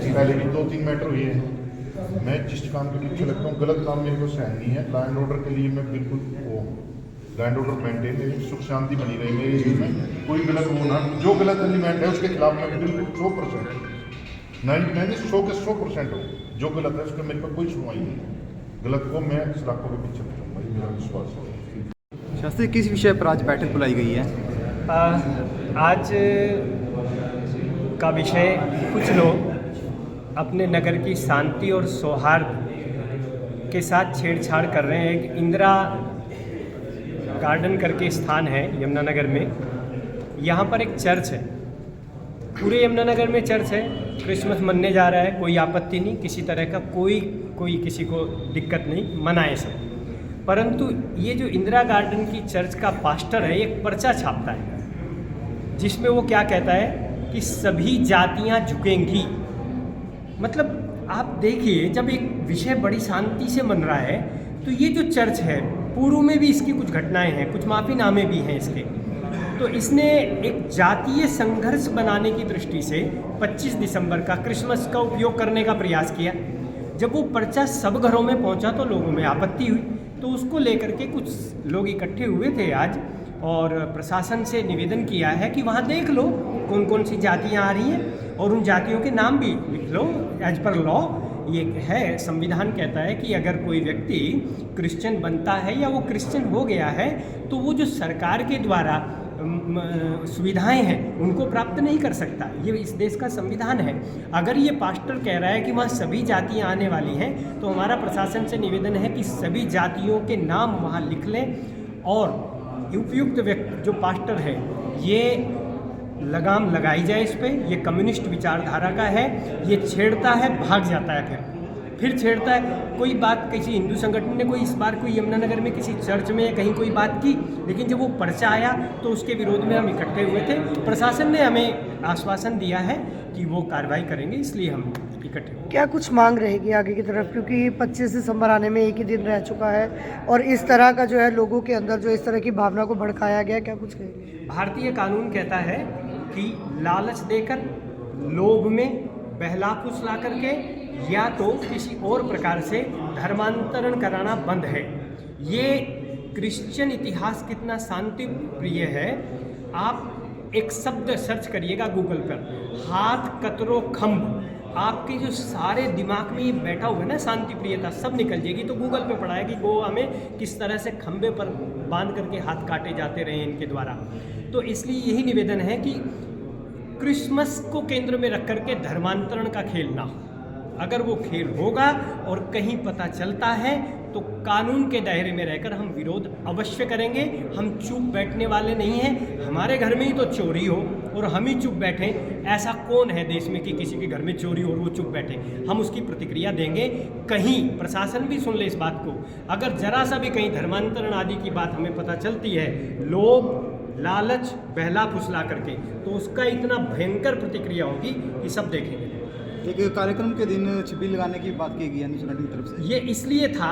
इससे पहले भी 2-3 मैटर हुए हैं। मैं जिस काम के पीछे लगता हूँ, गलत काम मेरे को सहन नहीं है। लॉ एंड ऑर्डर के लिए मैं बिल्कुल वो लॉ एंड ऑर्डर मेंटेन, मेरी सुख शांति बनी रही मेरे इसमें, कोई गलत वो ना, जो गलत एलिमेंट है उसके खिलाफ मैं बिल्कुल 100% 100% हो, जो गलत है उसके मेरे पर कोई सुनवाई नहीं है। गलत को मैं सलाखों के पीछे रखूँगा, ये मेरा विश्वास है। शास्त्री, किस विषय पर आज बैठक बुलाई गई है? आज का विषय, कुछ लोग अपने नगर की शांति और सौहार्द के साथ छेड़छाड़ कर रहे हैं। एक इंदिरा गार्डन करके स्थान है यमुनानगर में, यहाँ पर एक चर्च है। पूरे यमुनानगर में चर्च है, क्रिसमस मनने जा रहा है, कोई आपत्ति नहीं, किसी तरह का कोई किसी को दिक्कत नहीं, मनाए सब। परंतु ये जो इंदिरा गार्डन की चर्च का पास्टर है, एक पर्चा छापता है जिसमें वो क्या कहता है कि सभी जातियां झुकेंगी। मतलब आप देखिए, जब एक विषय बड़ी शांति से मन रहा है, तो ये जो चर्च है, पूर्व में भी इसकी कुछ घटनाएं हैं, कुछ माफीनामे भी हैं इसके। तो इसने एक जातीय संघर्ष बनाने की दृष्टि से 25 दिसंबर का क्रिसमस का उपयोग करने का प्रयास किया। जब वो पर्चा सब घरों में पहुंचा तो लोगों में आपत्ति हुई, तो उसको लेकर के कुछ लोग इकट्ठे हुए थे आज, और प्रशासन से निवेदन किया है कि वहाँ देख लो कौन कौन सी जातियाँ आ रही हैं और उन जातियों के नाम भी लिख लो। एज पर लॉ ये है, संविधान कहता है कि अगर कोई व्यक्ति क्रिश्चियन बनता है या वो क्रिश्चियन हो गया है, तो वो जो सरकार के द्वारा सुविधाएं हैं उनको प्राप्त नहीं कर सकता। ये इस देश का संविधान है। अगर ये पास्टर कह रहा है कि वहाँ सभी जातियाँ आने वाली हैं, तो हमारा प्रशासन से निवेदन है कि सभी जातियों के नाम वहाँ लिख लें, और उपयुक्त व्यक्ति जो पास्टर है, ये लगाम लगाई जाए इस पर। ये कम्युनिस्ट विचारधारा का है, ये छेड़ता है, भाग जाता है, फिर छेड़ता है। कोई बात किसी हिंदू संगठन ने कोई इस बार कोई यमुनानगर में किसी चर्च में या कहीं कोई बात की, लेकिन जब वो पर्चा आया तो उसके विरोध में हम इकट्ठे हुए थे। प्रशासन ने हमें आश्वासन दिया है कि वो कार्रवाई करेंगे, इसलिए हम इकट्ठे हुए। क्या कुछ मांग रहेगी आगे की तरफ, क्योंकि 25 दिसंबर आने में एक ही दिन रह चुका है और इस तरह का जो है लोगों के अंदर जो इस तरह की भावना को भड़काया गया, क्या कुछ कहेंगे? भारतीय कानून कहता है कि लालच देकर, लोभ में बहला फुसला करके, या तो किसी और प्रकार से धर्मांतरण कराना बंद है। ये क्रिश्चियन इतिहास कितना शांति प्रिय है। आप एक शब्द सर्च करिएगा गूगल पर, हाथ कतरो खम्भ, आपके जो सारे दिमाग में ये बैठा हुआ है ना शांति प्रियता, सब निकल जाएगी। तो गूगल पे पढ़ा है कि गोवा में किस तरह से खंबे पर बांध करके हाथ काटे जाते रहे इनके द्वारा। तो इसलिए यही निवेदन है कि क्रिसमस को केंद्र में रख करके धर्मांतरण का खेल ना हो। अगर वो खेल होगा और कहीं पता चलता है तो कानून के दायरे में रहकर हम विरोध अवश्य करेंगे। हम चुप बैठने वाले नहीं हैं। हमारे घर में ही तो चोरी हो और हम ही चुप बैठें, ऐसा कौन है देश में कि किसी के घर में चोरी हो और वो चुप बैठे? हम उसकी प्रतिक्रिया देंगे। कहीं प्रशासन भी सुन ले इस बात को। अगर जरा सा भी कहीं धर्मांतरण आदि की बात हमें पता चलती है, लोभ लालच बहला फुसला करके, तो उसका इतना भयंकर प्रतिक्रिया होगी कि सब देखेंगे। एक कार्यक्रम के दिन छबील लगाने की बात की गई है संगठन की तरफ से। ये इसलिए था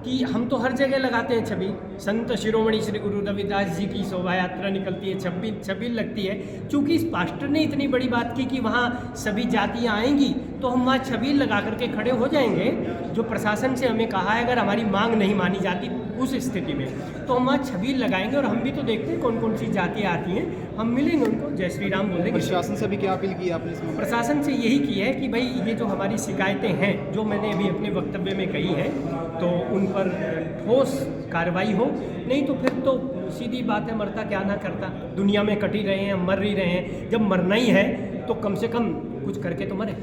कि हम तो हर जगह लगाते हैं छबील। संत शिरोमणि श्री गुरु रविदास जी की शोभा यात्रा निकलती है, छबील लगती है। चूँकि इस पास्टर ने इतनी बड़ी बात की कि वहाँ सभी जातियाँ आएंगी, तो हम वहाँ छबील लगा करके खड़े हो जाएंगे। जो प्रशासन से हमें कहा है, अगर हमारी मांग नहीं मानी जाती उस स्थिति में, तो हम वहाँ छबील लगाएंगे। और हम भी तो देखते हैं कौन कौन सी जातियाँ आती हैं, हम मिलेंगे उनको, जय श्री राम बोलेंगे। प्रशासन से भी क्या अपील की आपने इसमें? प्रशासन से यही की है कि भाई ये जो हमारी शिकायतें हैं, जो मैंने अभी अपने वक्तव्य में कही है, तो उन पर ठोस कार्रवाई हो। नहीं तो फिर तो सीधी बात है, मरता क्या ना करता। दुनिया में कट ही रहे हैं, मर ही रहे हैं। जब मरना ही है तो कम से कम कुछ करके तो मरे।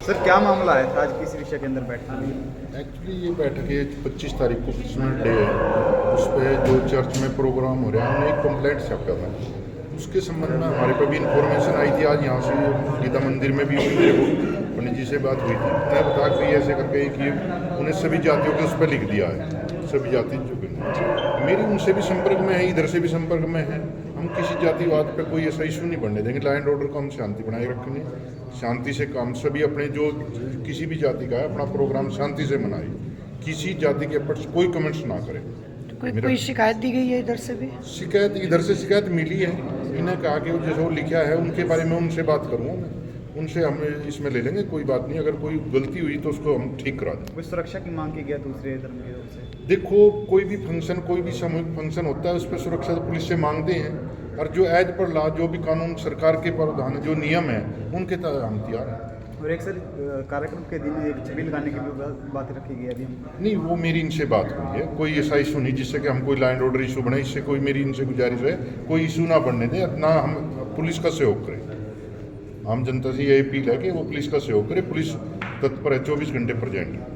सर, क्या मामला है आज किसी विषय के अंदर बैठने में? एक्चुअली ये बैठक है 25 तारीख को क्रिसमस डे है, उस पर जो चर्च में प्रोग्राम हो रहा है, हमने एक कंप्लेंट छापा था। उसके संबंध में हमारे पे भी इन्फॉर्मेशन आई थी। आज यहाँ से गीता मंदिर में भी मेरे को पंडित जी से बात हुई थी। तय बता भी ऐसे करके कि उन्हें सभी जातियों के उस पर लिख दिया है, सभी जाति जो मेरी उनसे भी संपर्क में है, इधर से भी संपर्क में है। हम किसी जातिवाद पे कोई ऐसा इशू नहीं बनने देंगे। लॉ एंड ऑर्डर को हम शांति बनाए रखेंगे, शांति से काम, सभी अपने जो किसी भी जाति का है अपना प्रोग्राम शांति से मनाए, किसी जाति के ऊपर कोई कमेंट्स ना करे। कोई शिकायत दी गई है इधर से भी? शिकायत इधर से शिकायत मिली है, इन्हें कहा कि जैसे वो लिखा है उनके बारे में उनसे बात करूँगा मैं। उनसे हम इसमें ले लेंगे, कोई बात नहीं। अगर कोई गलती हुई तो उसको हम ठीक करा दें। कुछ सुरक्षा की मांग की गया दूसरे धर्म के ओर से। देखो, कोई भी फंक्शन, कोई भी सामूहिक फंक्शन होता है, उस पर सुरक्षा तो पुलिस से मांगते हैं, और जो एज पर लॉ, जो भी कानून सरकार के प्रावधान, जो नियम है, उनके तहत हम तैयार हैं। और एक सर कार्यक्रम के दिन एक छबील लगाने की भी बात रखी गई अभी हम। नहीं, वो मेरी इनसे बात हुई है, कोई ऐसा इशू नहीं जिससे कि हम कोई लैंड ऑर्डर इशू बने, इससे कोई मेरी इनसे गुजारिश है, कोई इशू ना बनने दें, ना हम पुलिस का सहयोग करें। आम जनता से ये अपील है कि वो पुलिस का सहयोग करे, पुलिस तत्पर है, 24 घंटे प्रेजेंट है।